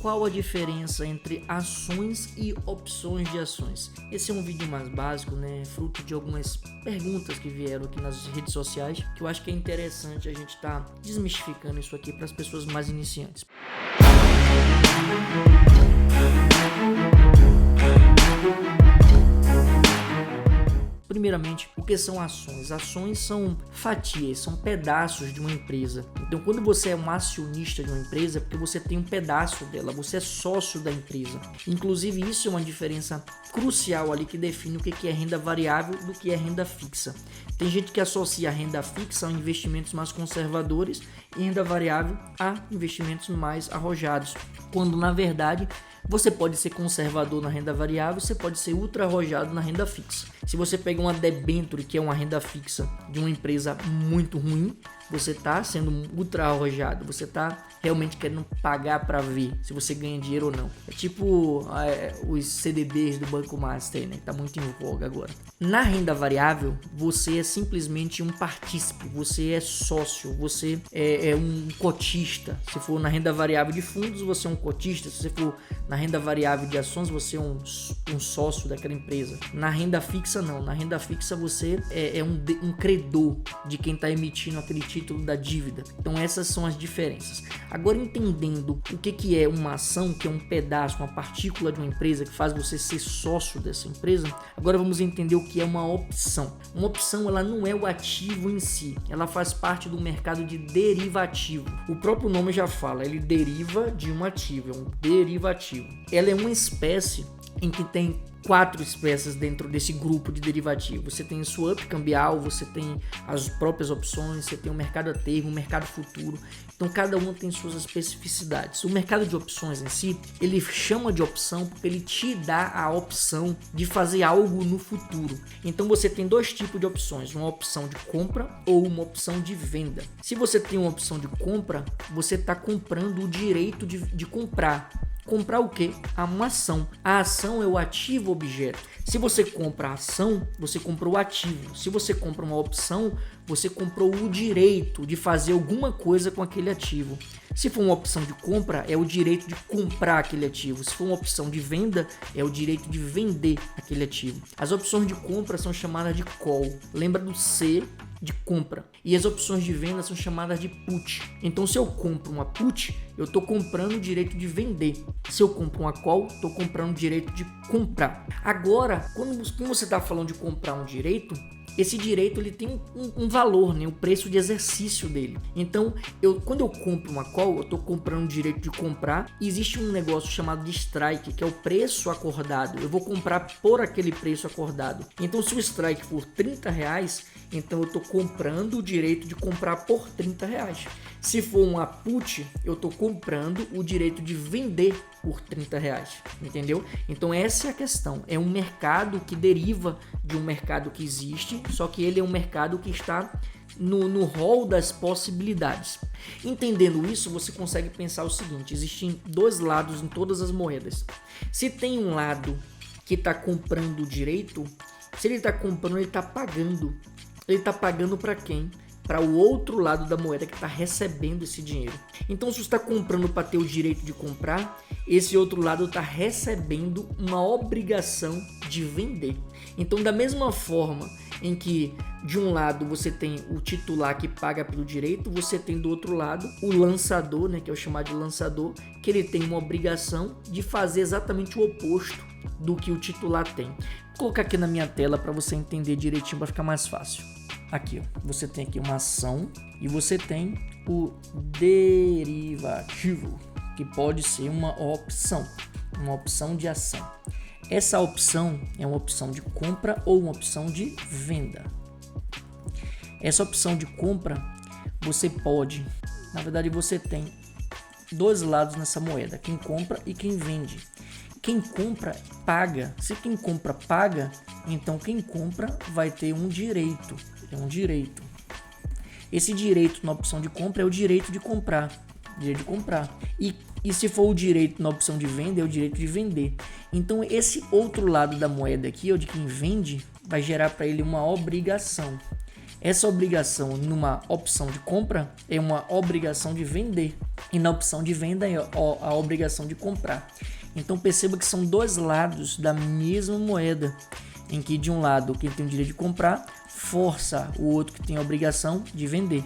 qual a diferença entre ações e opções de ações. Esse é um vídeo mais básico, né, fruto de algumas perguntas que vieram aqui nas redes sociais, que eu acho que é interessante a gente estar desmistificando isso aqui para as pessoas mais iniciantes. Primeiramente, o que são ações? Ações são fatias, são pedaços de uma empresa. Então, quando você é um acionista de uma empresa, é porque você tem um pedaço dela, você é sócio da empresa. Inclusive, isso é uma diferença crucial ali que define o que é renda variável do que é renda fixa. Tem gente que associa a renda fixa a investimentos mais conservadores e renda variável a investimentos mais arrojados, quando na verdade você pode ser conservador na renda variável, você pode ser ultra arrojado na renda fixa. Se você pega uma debênture, que é uma renda fixa de uma empresa muito ruim, você está sendo ultra arrojado, você está realmente querendo pagar para ver se você ganha dinheiro ou não. É tipo os CDBs do Banco Master, né? Tá muito em voga agora. Na renda variável, você é simplesmente um partícipe, você é sócio, você é um cotista. Se for na renda variável de fundos, você é um cotista. Se você for na renda variável de ações, você é um sócio daquela empresa. Na renda fixa, não. Na renda fixa, você é um credor de quem está emitindo aquele título da dívida. Então, essas são as diferenças. Agora, entendendo o que é uma ação, que é um pedaço, uma partícula de uma empresa que faz você ser sócio dessa empresa, agora vamos entender o que é uma opção. Uma opção, ela não é o ativo em si, ela faz parte do mercado de derivativo. O próprio nome já fala, ele deriva de um ativo, é um derivativo. Ela é uma espécie em que tem 4 espécies dentro desse grupo de derivativo. Você tem o swap cambial, você tem as próprias opções, você tem o mercado a termo, o mercado futuro. Então cada uma tem suas especificidades. O mercado de opções em si, ele chama de opção porque ele te dá a opção de fazer algo no futuro. Então você tem 2 tipos de opções, uma opção de compra ou uma opção de venda. Se você tem uma opção de compra, você está comprando o direito de comprar. Comprar o quê? Uma ação. A ação é o ativo objeto. Se você compra a ação, você comprou o ativo. Se você compra uma opção, você comprou o direito de fazer alguma coisa com aquele ativo. Se for uma opção de compra, é o direito de comprar aquele ativo. Se for uma opção de venda, é o direito de vender aquele ativo. As opções de compra são chamadas de call. Lembra do C de compra. E as opções de venda são chamadas de put. Então, se eu compro uma put, eu estou comprando o direito de vender. Se eu compro uma call, estou comprando o direito de comprar. Agora, quando você está falando de comprar um direito, esse direito ele tem um valor, né? O preço de exercício dele. Então, quando eu compro uma call, eu estou comprando o direito de comprar. E existe um negócio chamado de strike, que é o preço acordado. Eu vou comprar por aquele preço acordado. Então, se o strike for R$30, então eu estou comprando o direito de comprar por R$30. Se for uma put, eu estou comprando o direito de vender por R$30, entendeu? Então essa é a questão. É um mercado que deriva de um mercado que existe, só que ele é um mercado que está no rol das possibilidades. Entendendo isso, você consegue pensar o seguinte: existem 2 lados em todas as moedas. Se tem um lado que está comprando o direito, se ele está comprando, ele está pagando. Ele está pagando para quem? Para o outro lado da moeda que está recebendo esse dinheiro. Então, se você está comprando para ter o direito de comprar, esse outro lado está recebendo uma obrigação de vender. Então, da mesma forma em que de um lado você tem o titular que paga pelo direito, você tem do outro lado o lançador, né, que é o chamado de lançador, que ele tem uma obrigação de fazer exatamente o oposto do que o titular tem. Vou colocar aqui na minha tela para você entender direitinho, para ficar mais fácil. Aqui, ó, você tem aqui uma ação e você tem o derivativo, que pode ser uma opção de ação. Essa opção é uma opção de compra ou uma opção de venda. Essa opção de compra, você tem 2 lados nessa moeda, quem compra e quem vende. Quem compra paga. Se quem compra paga, então quem compra vai ter um direito. É um direito. Esse direito na opção de compra é o direito de comprar. E se for o direito na opção de venda, é o direito de vender. Então esse outro lado da moeda aqui, ó, de quem vende, vai gerar para ele uma obrigação. Essa obrigação numa opção de compra é uma obrigação de vender, e na opção de venda é a obrigação de comprar. Então perceba que são dois lados da mesma moeda, em que de um lado quem tem o direito de comprar força o outro que tem a obrigação de vender.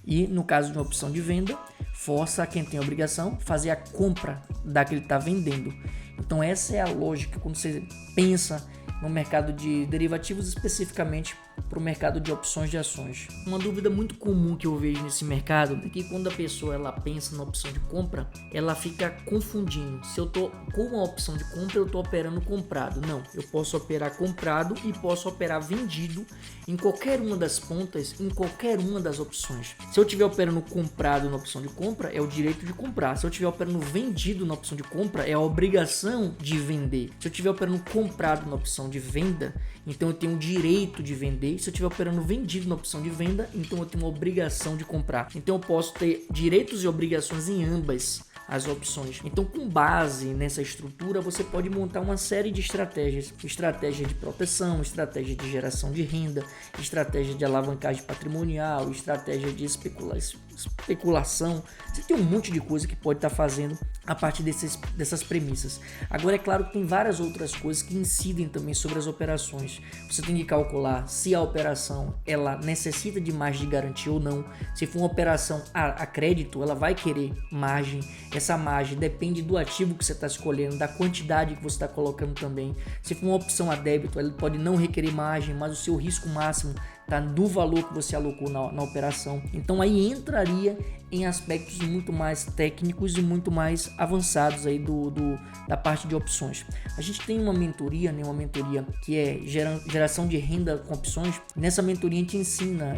E no caso de uma opção de venda, força quem tem a obrigação fazer a compra da que ele está vendendo. Então essa é a lógica quando você pensa no mercado de derivativos, especificamente para o mercado de opções de ações. Uma dúvida muito comum que eu vejo nesse mercado é que quando a pessoa ela pensa na opção de compra, ela fica confundindo. Se eu tô com uma opção de compra, eu tô operando comprado. Não, eu posso operar comprado e posso operar vendido em qualquer uma das pontas, em qualquer uma das opções. Se eu estiver operando comprado na opção de compra, é o direito de comprar. Se eu estiver operando vendido na opção de compra, é a obrigação de vender. Se eu estiver operando comprado na opção de venda, então eu tenho o direito de vender. Se eu estiver operando vendido na opção de venda, então eu tenho uma obrigação de comprar. Então eu posso ter direitos e obrigações em ambas as opções. Então, com base nessa estrutura, você pode montar uma série de estratégias. Estratégia de proteção, estratégia de geração de renda, estratégia de alavancagem patrimonial, estratégia de especulação. Você tem um monte de coisa que pode estar fazendo a partir dessas premissas. Agora, é claro que tem várias outras coisas que incidem também sobre as operações. Você tem que calcular se a operação ela necessita de margem de garantia ou não. Se for uma operação a crédito, ela vai querer margem. Essa margem depende do ativo que você está escolhendo, da quantidade que você está colocando também. Se for uma opção a débito, ela pode não requerer margem, mas o seu risco máximo está do valor que você alocou na operação. Então aí entraria em aspectos muito mais técnicos e muito mais avançados aí da parte de opções. A gente tem uma mentoria que é geração de renda com opções. Nessa mentoria a gente ensina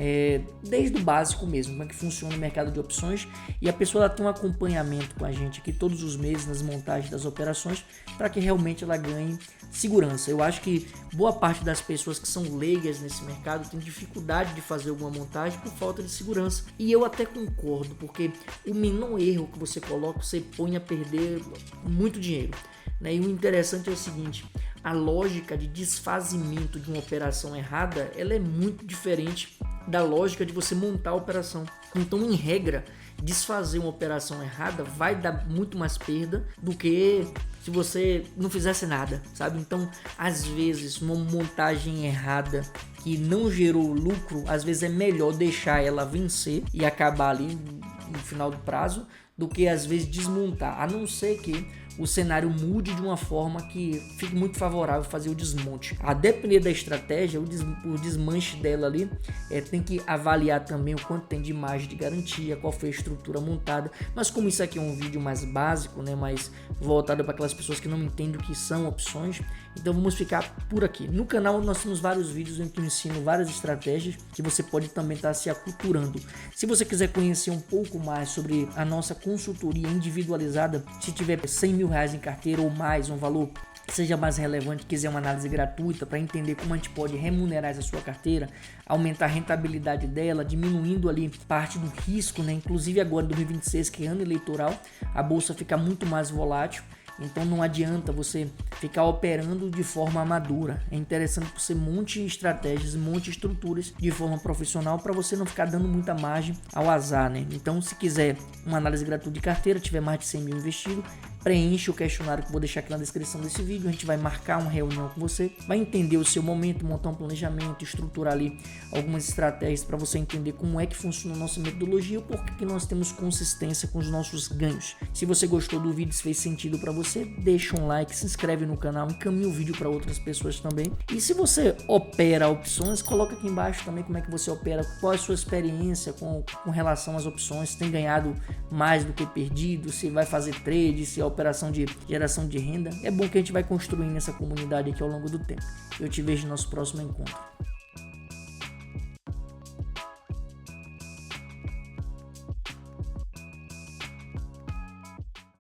desde o básico mesmo, como é que funciona o mercado de opções, e a pessoa ela tem um acompanhamento com a gente aqui todos os meses nas montagens das operações para que realmente ela ganhe segurança. Eu acho que boa parte das pessoas que são leigas nesse mercado tem dificuldade de fazer alguma montagem por falta de segurança. E eu até concordo, porque o menor erro que você coloca, você põe a perder muito dinheiro, né? E o interessante é o seguinte: a lógica de desfazimento de uma operação errada, ela é muito diferente da lógica de você montar a operação. Então, em regra, desfazer uma operação errada vai dar muito mais perda do que se você não fizesse nada, sabe? Então, às vezes, uma montagem errada que não gerou lucro, às vezes é melhor deixar ela vencer e acabar ali no final do prazo, do que às vezes desmontar, a não ser que o cenário mude de uma forma que fique muito favorável fazer o desmonte. A depender da estratégia, o desmanche dela ali, tem que avaliar também o quanto tem de margem de garantia, qual foi a estrutura montada. Mas como isso aqui é um vídeo mais básico, né, mais voltado para aquelas pessoas que não entendem o que são opções, então vamos ficar por aqui. No canal nós temos vários vídeos em que eu ensino várias estratégias que você pode também estar se aculturando. Se você quiser conhecer um pouco mais sobre a nossa consultoria individualizada, se tiver 100 mil reais em carteira ou mais, um valor que seja mais relevante, quiser uma análise gratuita para entender como a gente pode remunerar essa sua carteira, aumentar a rentabilidade dela, diminuindo ali parte do risco, né? Inclusive agora em 2026, que é ano eleitoral, a bolsa fica muito mais volátil. Então não adianta você ficar operando de forma madura. É interessante que você monte estratégias, monte estruturas de forma profissional para você não ficar dando muita margem ao azar, né? Então, se quiser uma análise gratuita de carteira, tiver mais de 100 mil investido, preenche o questionário que eu vou deixar aqui na descrição desse vídeo. A gente vai marcar uma reunião com você, vai entender o seu momento, montar um planejamento, estruturar ali algumas estratégias para você entender como é que funciona a nossa metodologia e por que nós temos consistência com os nossos ganhos. Se você gostou do vídeo, se fez sentido para você, deixa um like, se inscreve no canal, encaminha o vídeo para outras pessoas também. E se você opera opções, coloca aqui embaixo também como é que você opera, qual é a sua experiência com relação às opções, se tem ganhado mais do que perdido, se vai fazer trade, se é operação de geração de renda. É bom que a gente vai construindo essa comunidade aqui ao longo do tempo. Eu te vejo no nosso próximo encontro.